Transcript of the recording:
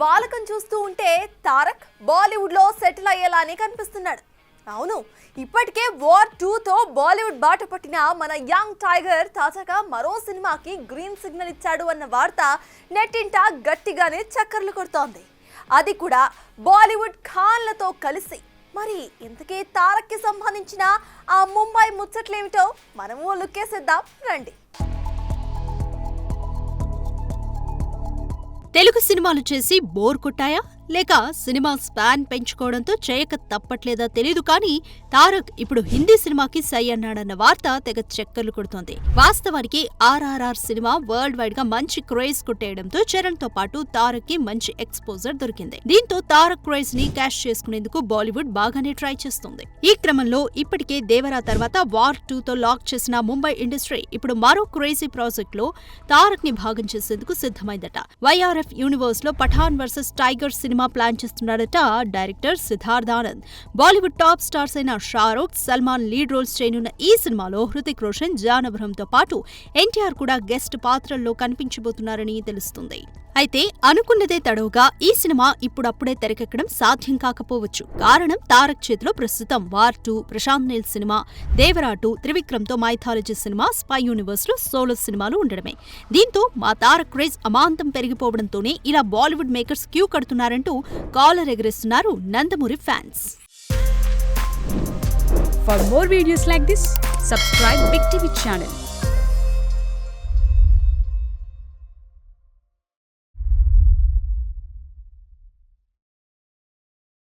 వాలకం చూస్తూ ఉంటే తారక్ బాలీవుడ్ లో సెటిల్ అయ్యేలానే కనిపిస్తున్నాడు. అవును, ఇప్పటికే వార్ 2తో బాలీవుడ్ బాట పట్టిన మన యంగ్ టైగర్ తాజాగా మరో సినిమాకి గ్రీన్ సిగ్నల్ ఇచ్చాడు అన్న వార్త నెట్టింట గట్టిగానే చక్కర్లు కొడుతోంది. అది కూడా బాలీవుడ్ ఖాన్లతో కలిసి. మరి ఇంతకీ తారక్కి సంబంధించిన ఆ ముంబై ముచ్చట్లేమిటో మనము లుక్కేసేద్దాం రండి. తెలుగు సినిమాలు చేసి బోర్ కొట్టాయా లేక సినిమా స్పాన్ పెంచుకోవడంతో చేయక తప్పట్లేదా తెలీదు కానీ తారక్ ఇప్పుడు హిందీ సినిమాకి సై అన్నాడన్న వార్త తెగ చక్కర్లు కొడుతోంది. వాస్తవానికి RRR సినిమా వరల్డ్ వైడ్ గా మంచి క్రేజ్ కొట్టేయడంతో చరణ్ తో పాటు తారక్ కి మంచి ఎక్స్పోజర్ దొరికింది. దీంతో తారక్ క్రేజ్ ని క్యాష్ చేసుకునేందుకు బాలీవుడ్ బాగానే ట్రై చేస్తుంది. ఈ క్రమంలో ఇప్పటికే దేవరా తర్వాత వార్ 2తో లాక్ చేసిన ముంబై ఇండస్ట్రీ ఇప్పుడు మరో క్రేజీ ప్రాజెక్ట్ లో తారక్ ని భాగం చేసేందుకు సిద్ధమైందట. YRF యూనివర్స్ లో Pathaan versus Tiger cinema plan చేస్తున్నాడట director Siddharth Anand. Bollywood top stars అయిన షారూక్, సల్మాన్ లీడ్ రోల్స్ చేయనున్న ఈ సినిమాలో హృతిక్ రోషన్, జాన్ అబ్రహంతో పాటు NTR కూడా గెస్ట్ పాత్రల్లో కనిపించబోతున్నారని తెలుస్తుంది. అయితే అనుకున్నదే తడవుగా ఈ సినిమా ఇప్పుడప్పుడే తెరకెక్కడం సాధ్యం కాకపోవచ్చు. కారణం తారక్ చేతిలో ప్రస్తుతం వార్ 2, ప్రశాంత్ నీల్ సినిమా, దేవరా 2, త్రివిక్రమ్తో మైథాలజీ సినిమా, స్పై యూనివర్స్ లో సోలో సినిమాలు ఉండడమే. దీంతో మా తారక్ క్రేజ్ అమాంతం పెరిగిపోవడంతోనే ఇలా బాలీవుడ్ మేకర్స్ క్యూ కడుతున్నారంటూ కాలర్ ఎగరేస్తున్నారు Nandamuri fans. For more videos like this, subscribe Big TV channel.